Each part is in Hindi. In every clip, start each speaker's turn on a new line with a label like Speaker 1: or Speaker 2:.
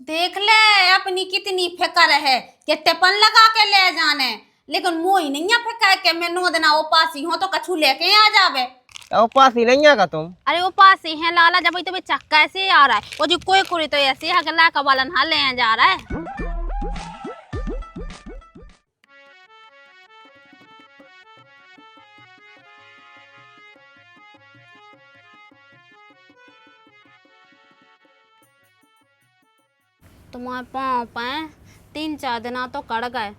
Speaker 1: देख ले अपनी कितनी फिक्र है कि टिपन लगा के ले जाने, लेकिन मोही नहीं है फिक्र के मैं 9 दिन उपासी हूं तो कछु लेके आ जावे।
Speaker 2: उपास ही नहीं आगा तुम।
Speaker 3: अरे वो पास ही है लाला, जब तो चक्का ऐसे आ रहा है, वो जो कोई तो ऐसे है गला का वालन हाल ले जा रहा है। तुम्हारे पाँव पाए 3-4 दिन तो कड़ गए,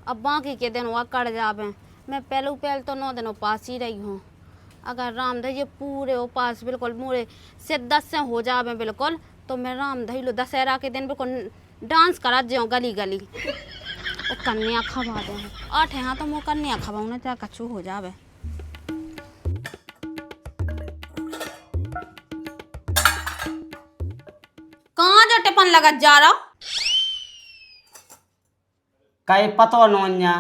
Speaker 3: अब बाकी के दिन वह कड़ जावे। मैं पहले तो 9 दिन उपास ही रही हूँ। अगर रामदही ये पूरे उपास बिल्कुल मूरे से 10 से हो जावे बिल्कुल, तो मैं रामदही लो दशहरा के दिन बिल्कुल डांस करा जाऊँ गली गली। वो कन्या खवा दे 8 हाँ तो मैं कन्या खवाऊँ ना चाहे कछु हो जावे।
Speaker 1: कहाँ जो टिपन लगा जा रहा
Speaker 2: कई पतो नोन्या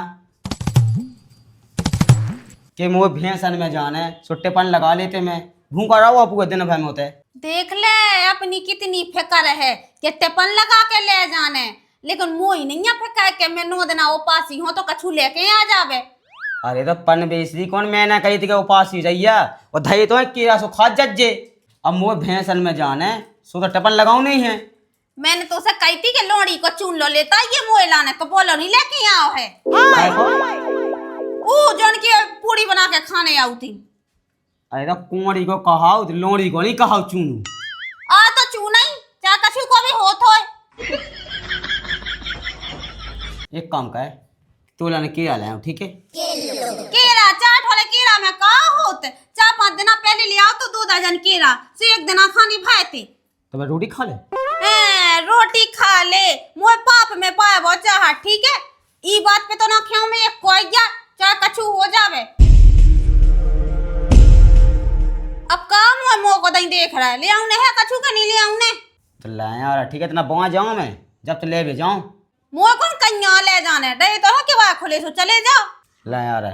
Speaker 2: कि मुझे भैंसन में जाने सुट्टेपन लगा लेते मैं भूखा रहा हुआ पूरे दिन भर में होते।
Speaker 1: देख ले अपनी कितनी फिक्र है कि टिपन लगा के ले जाने, लेकिन मोही नहीं है फिक्र के मैं 9 दिन उपासी हूं तो कछु लेके आ जावे।
Speaker 2: अरे तो पन बेचरी कौन मैंने कही थी कि उपास ही रहिया और दही तो है कीड़ा सो खा जज्जे। अब मुझे भैंसन में जाने सो तो टिपन लगाऊ नहीं है।
Speaker 1: मैंने तो उसे कही थी कि लोड़ी को चुन लो लेता ये मोह लाने, तो बोलो नहीं लेके आओ है। ओ जौन की पूरी बना के खाने आऊ थी।
Speaker 2: अरे तो कुंवरी को कहाऊ लोड़ी को नहीं कहाऊ चूनू।
Speaker 1: आ तो चूना ही चाहे कछु को भी होत होए।
Speaker 2: एक काम कर तोला ने कीड़ा लाया ठीक है।
Speaker 1: केरा चाट वाले केरा में का होत 4-5 दिन पहले ले आओ तो 2 दर्जन केरा से 1 दिन खानी भाईती।
Speaker 2: तो मैं रोटी खा ले।
Speaker 1: रोटी खा ले मोए पाप में पाया बहुत चाह ठीक है। ई बात पे तो ना खाऊं मैं एक कोई जा चाहे कछु हो जावे। अब काम हुआ मोह को दई देख रहा है ले आऊं ने है कछु का नहीं ले आऊं ने
Speaker 2: तो लाया यार ठीक है इतना बवा जाऊं मैं जब तो ले भी जाऊं।
Speaker 1: मोह कौन कन्या ले जाने डे तो है कि वहां खुले सो चले जाओ।
Speaker 2: लाया यार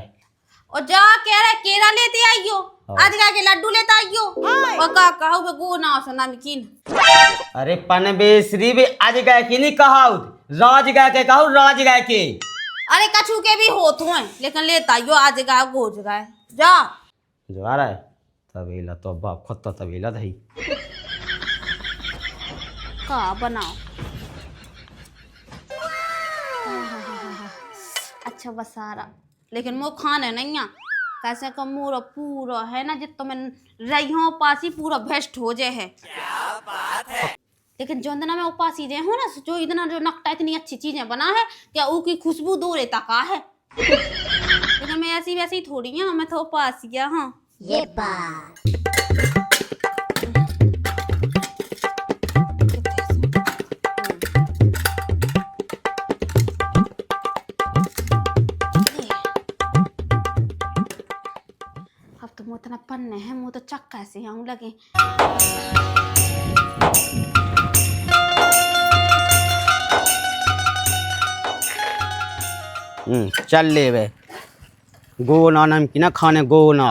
Speaker 1: और जा कह रहा केरा लेते आइयो आज का के लड्डू लेता आइयो और का कहू बे गो ना सो नमकीन।
Speaker 2: अरे पन बेसरी भी आज गए की नहीं कहाऊ राज गए के कहू राज गए के।
Speaker 1: अरे कछु के भी होत हुए लेकिन लेता आइयो आज का गोज गए जा
Speaker 2: जो आ रहा है तबेला तो बाप खुद तो तबेला दही
Speaker 1: का बनाओ। अच्छा बसारा लेकिन वो खाने नहीं आ कैसे का मोरा पूरा है ना जित तो मैं रही हूँ उपासी पूरा भ्रष्ट हो जाए है। क्या बात है। लेकिन जो दिन में उपासी रहे हो ना जो इतना जो नकटा इतनी अच्छी चीजें बना है क्या ऊ की खुशबू दूर तक है। लेकिन मैं ऐसी वैसी थोड़ी हूँ मैं तो उपासिया हाँ ये बात। इतना पन्ने हैं मुँह तो चक्का ऐसे आऊं लगे।
Speaker 2: चल ले बे गो ना नमकीन ना खाने गो ना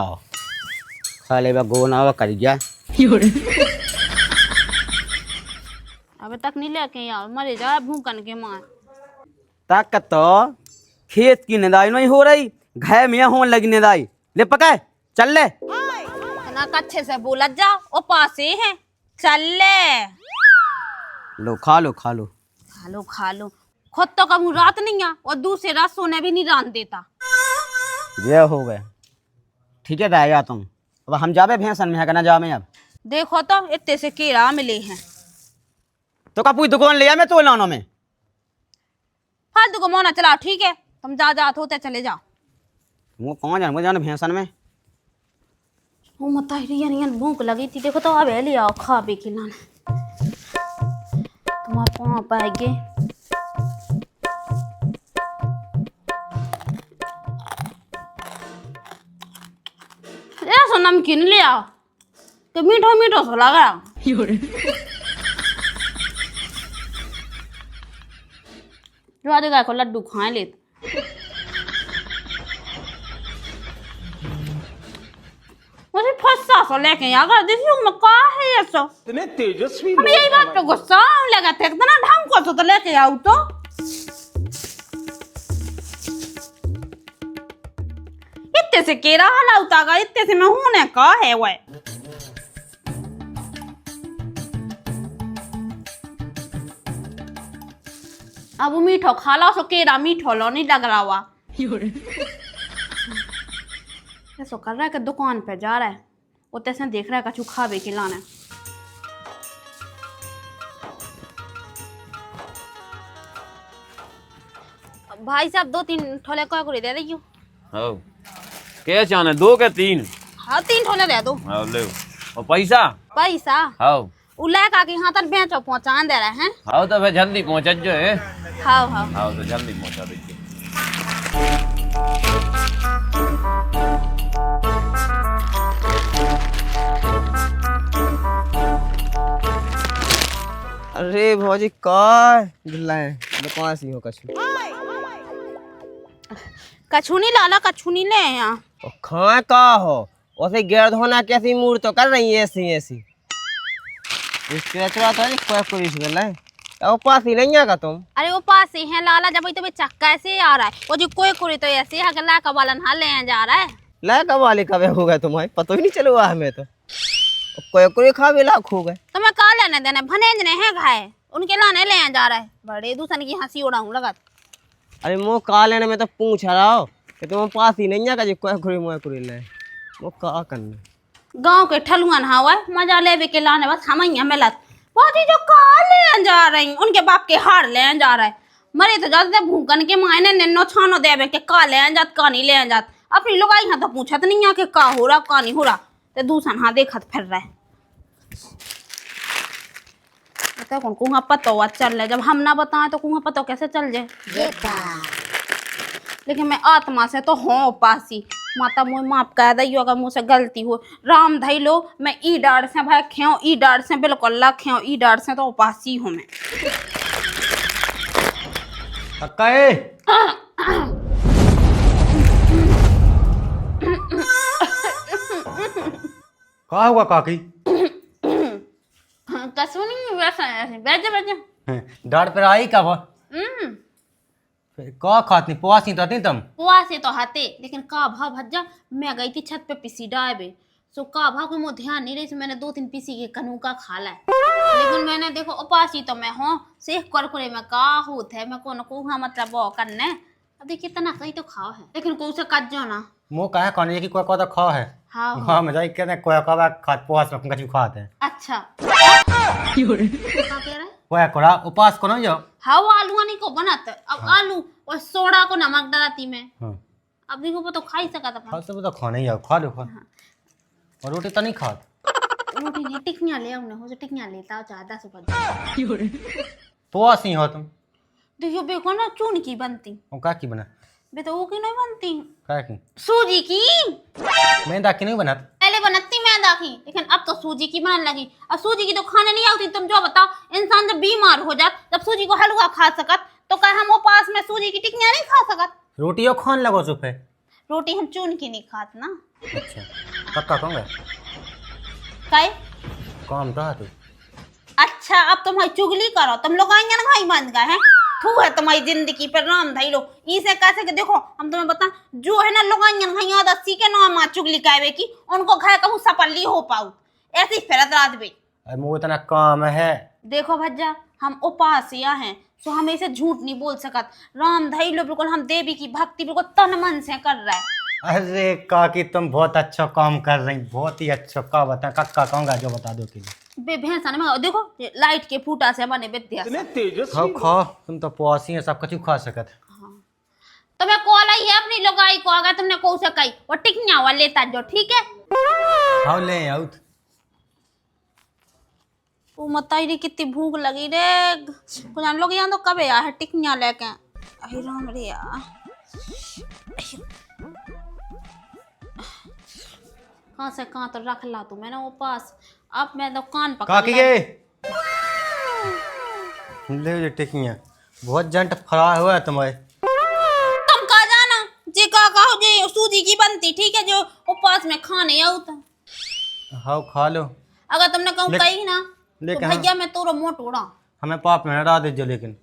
Speaker 2: खा ले बे गो ना कर गया।
Speaker 3: अबे तक नहीं लेके यार मरे जा भूखन के मार
Speaker 2: तक तो खेत की निदाई नहीं हो रही घर में होने लगी निदाई ले पकाए चल ले
Speaker 1: ना अच्छे से बोला जा उपास है चल ले
Speaker 2: लो खा लो खा लो
Speaker 1: खा लो खा लो खुद तो कभी रात नहीं आ और दूसरे रात सोने भी नहीं रान देता।
Speaker 2: ये हो गए ठीक है रहेगा तुम अब हम जावे भैंसन में है ना जावे अब
Speaker 1: देखो तो इतने से केरा मिले हैं
Speaker 2: तो का पूरी दुकान ले आ मैं तो लाना में
Speaker 1: फालतू को मोना चलाओ ठीक है तुम जा जात होते चले जाओ।
Speaker 2: वो कौन जान मुझे जाना भैंसन में
Speaker 1: वो मत रियन भूख लगी थी देखो तो अब ले आओ खा भी खिलाना तुम्हारे पाँव पाएंगे। ऐसा नमकीन ले आओ तो मीठो मीठो सा लगा जो आज गाय को लड्डू खाए लेते मुझे फंसा सो लेके आ कर देखियो मैं का है ये सो
Speaker 4: इतने तेजस्वी
Speaker 1: हम यही बात पे गुस्सा आने लगा थे इतना ढंग को तो लेके आऊ तो इतने से केरा हलाउता गा इतने से मैं होने का है वो अब मीठो खा लो सो केरा मीठो लो नहीं लग रहा हुआ ऐसा कर रहा है कि दुकान पे जा रहा है वो तैसे देख रहा है कछु खावे खिलाना भाई साहब 2-3 ठोले को दे रही हूँ
Speaker 5: हाँ क्या चाहना 2 के 3?
Speaker 1: हाँ 3 ठोले दे दो
Speaker 5: हाँ ले और पैसा
Speaker 1: पैसा
Speaker 5: हाँ
Speaker 1: उल्ला का के यहाँ तक बेचो पहुँचा दे रहे हैं
Speaker 5: हाँ तो फिर जल्दी पहुँचा जो है
Speaker 1: हाँ हाँ
Speaker 5: हाँ तो जल्दी पहुँचा दीजिए।
Speaker 2: अरे भौजी का दिलाए दुकान से हो कछु
Speaker 1: कछुनी लाला कछुनी ले यहाँ
Speaker 2: और खाए का हो उसे गिर धोना कैसी मूड तो कर रही है ऐसी ऐसी इसके चला तो कोई कोई इस गला है और पास ही नहीं आगा तुम
Speaker 1: अरे वो पास ही है लाला जब तो चक्का ऐसे आ रहा है वो जो कोई तो ऐसे है कि ला का बालन हाल ले जा रहा है
Speaker 2: ला कब वाले कब हो गए तुम्हारे पता ही नहीं चलवा हमें तो कोई खा भी लाख हो गए
Speaker 1: तो मैं कहा लेने देने भनेजने हैं घाय उनके लाने ले जा रहा है बड़े दूसरे की हंसी उड़ाऊं लगा
Speaker 2: अरे मो का लेने में तो पूछ रहा हो कि तुम पास ही नहीं आगा जो कोई ले वो का करना
Speaker 1: गांव के ठलुआन हवा मजा लेवे के लाने बस हम ही मिलत बहुत ही जो का ले जा रही उनके बाप के हार ले जा रहा है मरे तो जाते भूकन के मायने निन्नो छानो देवे के का ले जात का नहीं ले जात अपनी लोग आई हाँ तो पूछत नहीं आ के का हो रहा का नहीं हो रहा तो दूसरा हाँ देखत फिर रहा है तो कौन कुहा पता हुआ चल रहा जब हम ना बताएं तो कुहा पता कैसे चल जाए लेकिन मैं आत्मा से तो हूँ पासी माता मुँह माफ कह दी अगर मुझसे गलती हो राम धई लो मैं ई डार से भाई खेओ ई डार से बिल्कुल ला खेओ ई डार से तो उपासी हूँ मैं
Speaker 6: का हुआ काकी
Speaker 1: कसू नहीं वैसा ऐसे बैठ जा
Speaker 6: डांट पर आई का का खाती पुआस नहीं तो तुम
Speaker 1: पुआ से तो हाथे लेकिन का भाव भज्जा मैं गई थी छत पे पिसी डायबे सो का भाव को मुझे ध्यान नहीं रही से मैंने 2-3 पीसी के कनू का खा ला लेकिन मैंने देखो उपासी तो मैं हूँ सेख करकुरे में का होत है मैं कौन को मतलब वो करने अब देखिए इतना कहीं तो खाओ है लेकिन को से कट जाओ ना
Speaker 6: मो कहे कौन की कोई तो खा है
Speaker 1: हाँ
Speaker 6: हां में जाई कहते कोई का खात पुआस में कछु खाते हैं
Speaker 1: अच्छा क्या कह रहा है
Speaker 6: कोई कोड़ा उपास को न जाओ
Speaker 1: हाँ वो आलू नहीं को बनाता अब आलू और सोडा को नमक डलाती मैं
Speaker 6: हां
Speaker 1: अब देखो वो तो खा ही सका था
Speaker 6: खा सब तो खाने जाओ खा लो खा और रोटी तो नहीं खात
Speaker 1: रोटी नहीं टिकियां ले हमने हो जो टिकियां लेता हो 10 रुपए
Speaker 6: पुआस ही हो तुम
Speaker 1: देखियो बेको ना चून की बनती
Speaker 6: वो का की बना
Speaker 1: बे तो वो की नहीं बनती
Speaker 6: का की
Speaker 1: सूजी की
Speaker 6: मैदा की नहीं बनत
Speaker 1: पहले बनती मैदा की लेकिन अब तो सूजी की बनने लगी अब सूजी की तो खाने नहीं आती तुम जो बताओ इंसान जब बीमार हो जात जब सूजी को हलवा खा सकत तो क्या हम वो पास में सूजी की टिकियां नहीं खा सकत
Speaker 6: रोटियों खान लगो चुपे
Speaker 1: रोटी हम चून की नहीं खात ना
Speaker 6: अच्छा पक्का कहूंगा
Speaker 1: काय
Speaker 6: काम तो तू
Speaker 1: अच्छा अब तुम चुगली करो तुम लोग आएंगे ना भाई बन गए हैं थू है तुम्हारी जिंदगी पर राम धई लो इसे कैसे कि देखो हम तुम्हें बता जो है ना लोग आएंगे ना भाई 80 के नाम चुगली कहवे की उनको घर कहूँ सपल्ली हो पाऊ ऐसी फिरत रात भी
Speaker 6: मो इतना काम है
Speaker 1: देखो भज्जा हम उपासिया हैं तो हमें इसे झूठ नहीं बोल सकत राम धई लो बिल्कुल हम देवी की भक्ति बिल्कुल तन मन से कर रहा है
Speaker 6: अरे काकी तुम बहुत अच्छा काम कर रही बहुत ही अच्छा का बता कक्का कहूंगा जो बता दो कि
Speaker 1: बे भैंसा ने देखो लाइट के फूटा से बने विद्या
Speaker 4: इतने तेजस्वी
Speaker 6: खाओ खाओ तुम तो पुआसी है सब कुछ खा सकत
Speaker 1: तो मैं कॉल आई है अपनी लोगाई को अगर तुमने को से कही और टिकनिया वाला लेता जो ठीक है
Speaker 6: खाओ ले आउट
Speaker 1: वो मताई रे कितनी भूख लगी रे कुछ हम लोग यहाँ तो कब आया है टिकनिया लेके अरे राम रे यार कहाँ से कहाँ तो रख ला तू मैंने वो पास अब मैं दुकान पकड़
Speaker 6: काकी के ले ये टिकियां बहुत जंट फरा हुआ है तुम्हारे
Speaker 1: तुम कहा जाना जी का कहो जी सूजी की बनती ठीक है जो उपवास में खाने आउता
Speaker 6: हाँ खा लो।
Speaker 1: अगर तुमने कहूँ कही ना तो
Speaker 6: लेकिन
Speaker 1: भैया मैं तोरा मोटोड़ा।
Speaker 6: हमें पाप में हटा दीजिए लेकिन।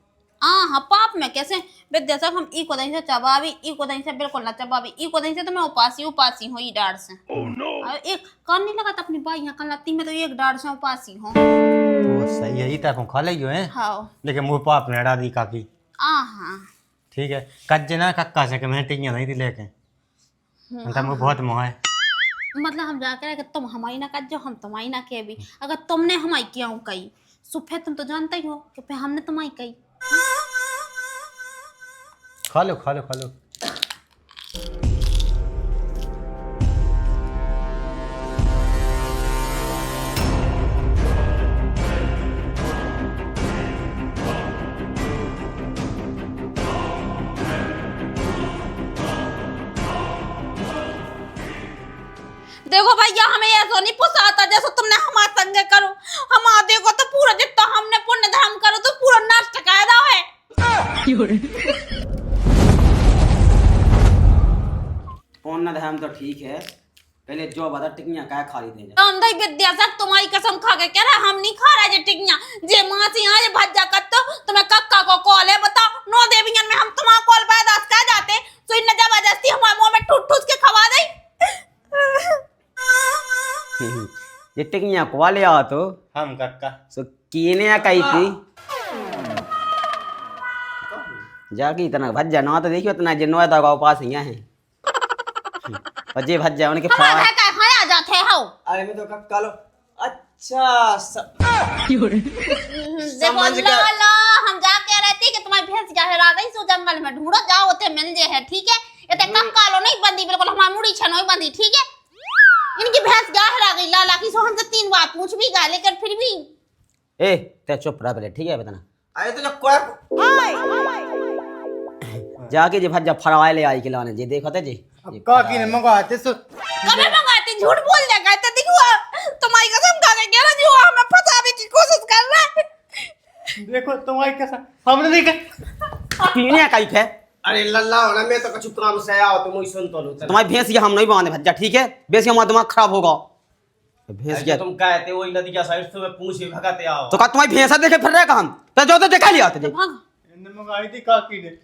Speaker 1: हाँ पाप में कैसे विद्या से हम ई को दही से चबावी ई को दही से बिल्कुल ना चबावी ई को दही से तो मैं उपासी हो ई डार से। एक कान नहीं लगा था अपनी बाई यहाँ कल में तो एक डार से उपासी हो।
Speaker 6: तो सही है, इतना खा लियो है।
Speaker 1: हाँ
Speaker 6: लेकिन मुँह पाप में हटा दी काकी।
Speaker 1: हाँ
Speaker 6: ठीक है कज्जे ना कक्का से कि मैंने टिंगिया नहीं थी लेके मुँह बहुत मुँह है।
Speaker 1: मतलब हम जाकर कि तुम हमारी ना कर जो हम तुम्हारी ना कह भी अगर तुमने हमारी किया हूँ कही सुफे तुम तो जानते ही हो कि फिर हमने तुम्हारी कही।
Speaker 6: खा लो खा लो खा लो।
Speaker 1: देखो भैया हमें ऐसा नहीं पुसाता जैसा तुमने हमारे संगे करो। हमारा देखो तो पूरा जितना हमने पुण्य धर्म करो तो पूरा नष्ट कायदा है।
Speaker 2: पुण्य धर्म तो ठीक है, पहले जो बता टिकनिया क्या खा ली थे।
Speaker 1: अंधई विद्या से तुम्हारी कसम खा के कह रहा हम नहीं खा रहे जे टिकनिया जे मां से यहाँ भज्जा करते तुम्हें कक्का को कॉल है बताओ 9 देवियन में हम तुम्हारा कॉल पैदा कर जाते तो इन जबरदस्ती हमारे मुंह में ठूस ठूस के खवा दे।
Speaker 2: ये टिकनिया को ले आओ तो
Speaker 6: हम कक्का
Speaker 2: सो कीने कही थी जाके इतना भज्जा ना तो देखियो इतना जे नोएदा का पास यहाँ है और जे भज्जा उनके
Speaker 1: हमारा है का खाया जाते हो।
Speaker 2: अरे मैं तो कक्का लो अच्छा
Speaker 1: देखो ला ला हम जा कह रहे थे कि तुम्हारी भैंस गहरा गई सो जंगल में ढूंढो जाओ उते मिल जे है ठीक है। ये ते कक्का लो नहीं बंदी बिल्कुल हमारी मुड़ी छनोई बंदी ठीक है। इनकी भैंस गहरा गई लाला की सो हमसे 3 बार पूछ भी गया लेकिन फिर भी
Speaker 2: ए ते चुप रह पहले ठीक है बताना। अरे तो कोई जाके जे भज्जा फड़वाए ले आई के लाने जे देखो ते जे
Speaker 6: काकी ने मंगवाते सो
Speaker 1: कभी मंगाती झूठ बोल देगा तो देखो तुम्हारी कसम खा के कह रहा जो हमें फंसाने की कोशिश कर रहा है।
Speaker 6: देखो तुम्हारी कसम हमने देखा
Speaker 2: कीने कही थे।
Speaker 4: अरे लल्ला होना मैं तो कुछ काम से आया तो मुझे सुन तो लो
Speaker 2: तुम्हारी भैंस ये हम नहीं बांधे भज्जा ठीक है बेसी हमारा दिमाग खराब होगा। भैंस क्या
Speaker 4: तुम कहते वही नदी का साइड से मैं पूछ ही भगाते आओ
Speaker 2: तो का तुम्हारी भैंसा देखे फिर रहे का हम तो जो तो देखा लिया तुझे
Speaker 6: इन्हें मंगाई थी काकी ने।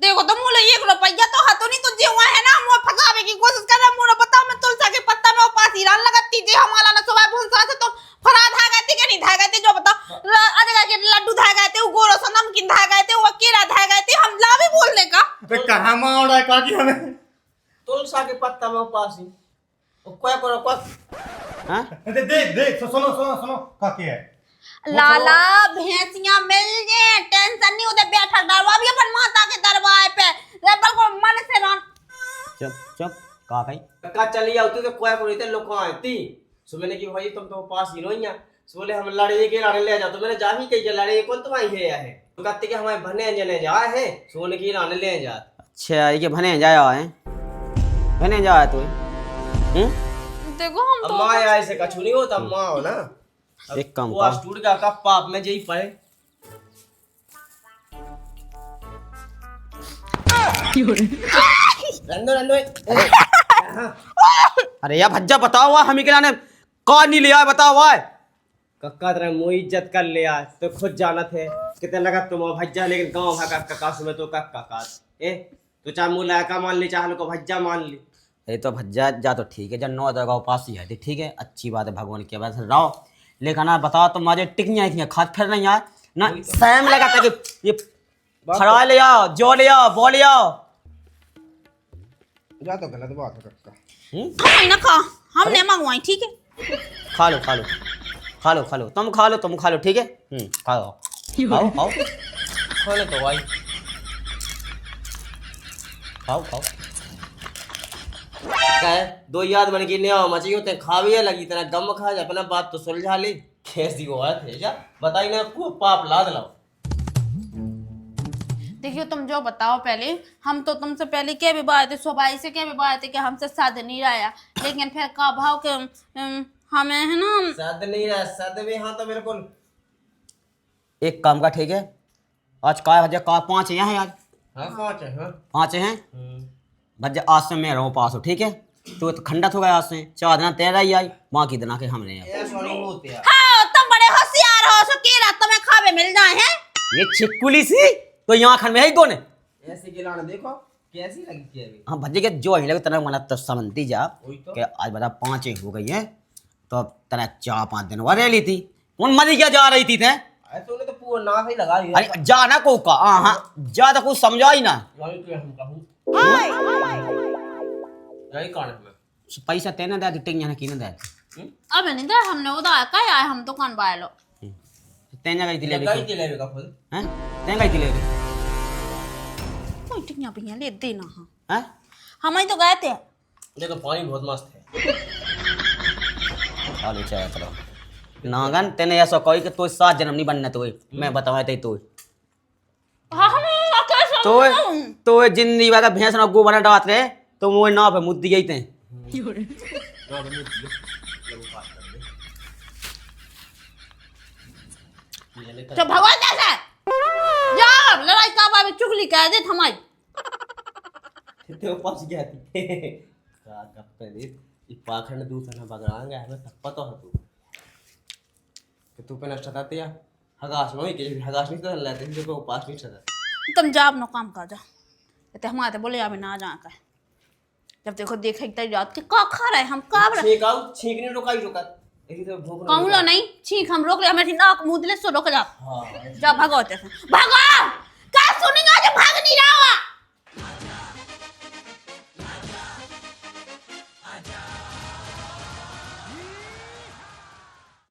Speaker 1: देखो तो मुझे 1 रुपया तो हाथों नहीं तो जे हुआ है ना मुझे फंसाने की कोशिश कर रहा मुझे बताओ मैं तुलसा के पत्ता में उपास हीरान लगाती जे हमारा ना सुबह भूसा से तो फरा था गए थे कि नहीं था गए थे जो बताओ अजगा के लड्डू था गए थे वो गोरो सा नमकीन था गए थे वो केला था गए थे हम ला भी बोलने का
Speaker 6: तो कहाँ मार रहा है काकी हमें
Speaker 4: तुलसा के पत्ता में उपास ही क्या करो
Speaker 2: हां
Speaker 6: देख देख सुनो सुनो सुनो काकी है
Speaker 1: लाला भैंसियां मिल गए टेंशन नहीं होते बैठा डरवा भी अपन माता के दरबार पे रेबल को मन से रान
Speaker 2: चुप चुप का भाई
Speaker 4: का चली आती तो क्या करो इतने लोग आती सो मैंने की भाई तुम तो पास ही नहीं है सो बोले हम लड़े के लड़े ले जा तो मैंने जा भी कही लड़े कौन तुम्हारी है है तो कहते कि हमारे भने जने जा है सोने की लाने ले जा।
Speaker 2: अच्छा ये भने जाया है भने जाया तो
Speaker 1: देखो हम तो
Speaker 4: अम्मा ऐसे कछु नहीं होता अम्मा हो ना
Speaker 2: एक काम
Speaker 4: वो स्टूड का पाप में जई पड़े रंदो रंदो
Speaker 2: अरे यार भज्जा बताओ हुआ हम ही के लाने कौन नहीं लिया बताओ हुआ
Speaker 4: कक्का तेरा मोई इज्जत कर लिया तो खुद जाना थे कितने लगा तुम भज्जा लेकिन गांव भागा कक्का सुबह तो कक्का का ए तो चाहे मुँह लायका मान ली चाहे को भज्जा मान ली।
Speaker 2: ये तो भज्जा जा तो ठीक है जब 9 जगह उपास ही है ठीक है अच्छी बात है भगवान की वजह रहो लेकिन ना बताओ तुम्हारे टिकनिया इतनी खाद फिर नहीं यार ना सैम लगा था कि ये फड़ा ले आओ जो ले आओ बो ले आओ
Speaker 4: जा तो गलत बात है कक्का
Speaker 1: हम ना खा हमने मंगवाई ठीक है।
Speaker 2: खा लो खा लो खा लो खा लो तुम खा लो ठीक है खाओ खाओ खाओ
Speaker 4: खोले तो भाई
Speaker 2: खाओ खाओ
Speaker 4: क्या दो याद बन के नहीं मची होते खा भी है लगी तरह गम खा जा अपना बात तो सुलझा ली कैसी वो है जा बताई ना को पाप लाद लाओ।
Speaker 1: देखियो तुम जो बताओ पहले हम तो तुमसे पहले क्या भी बात है सुबाई से क्या भी बात है कि हमसे साध नहीं रहा लेकिन फिर का भाव के हमें है ना
Speaker 4: सद नहीं रहा सद भी हाँ तो मेरे को
Speaker 2: एक काम का ठीक है आज का भज्जा का 5 यहाँ है आज
Speaker 4: हाँ पाँच है हाँ
Speaker 2: 5 हैं भज्जा आज से मैं रहूँ पास हो ठीक है तो खंडत हो गया आज से 4 दिन तेरा ही आई माँ की दिना के हमने अब।
Speaker 4: ऐसा नहीं होते यार।
Speaker 1: हाँ तुम बड़े होशियार हो, सो की रात तुम्हें खावे मिल जाए हैं।
Speaker 2: ये छिकुली सी तो यहाँ खन में है ही कौन है?
Speaker 4: ऐसे के लाने देखो कैसी लगी थी अभी।
Speaker 2: हाँ भज्जे के जो ही लगे तना मना तो समझती जा
Speaker 4: वही तो।
Speaker 2: कि आज बता 5 हो गई है तो अब तना 4-5 दिन और रह ली थी कौन मरी क्या जा रही थी थे?
Speaker 4: ऐसे उन्हें तो पूरा नाक ही लगा दिया।
Speaker 2: अरे जा ना को का हाँ जा तो कुछ समझा ही ना।
Speaker 4: वही तो हम कहूँ यही कारण है।
Speaker 2: पैसा तेने दे टिंग यहाँ की ना दे
Speaker 1: अब नहीं दे, हमने उधार का आए, हम दुकान बाय लो।
Speaker 2: तेने गई थी ले
Speaker 4: गई थी लेवे का फूल।
Speaker 2: हैं तेने गई थी ले
Speaker 1: कोई टिकिया पिया ले देना। हाँ
Speaker 2: हैं
Speaker 1: हम ही तो गए थे।
Speaker 4: देखो पानी बहुत मस्त है।
Speaker 2: आलू चाय करो नागन तेने ऐसा कोई कि तो 7 जन्म नहीं बनना तो मैं बताऊं ते तो
Speaker 1: हाँ हम कैसे
Speaker 2: तो जिंदगी वाला भैंस ना गोबर डात रहे तो मोए ना पे मुद्दी गई थे
Speaker 1: तो भगवान कैसे जा लड़ाई का बाबे चुगली कह दे हमारी।
Speaker 4: तो पास गया थी। का गप्पे दे ये पाखंड दूसरा ना बगड़ांगा हमें तप्पा तो है तू कि तू पे नष्ट था या हगास में के हगास नहीं तो लेते जो को पास नहीं था।
Speaker 1: तुम जा अपना काम कर जा, ते हमारे बोले अभी ना जा कर। जब देखो देखे तक जात के का खा रहे हम का
Speaker 4: छींक नहीं रुका ही रुका ऐसी तो भूख
Speaker 1: कहूँ लो नहीं छींक हम रोक ले, हमें नाक मुंह दिले सो रोक जा।
Speaker 4: हाँ
Speaker 1: जा भगो ते से भगो।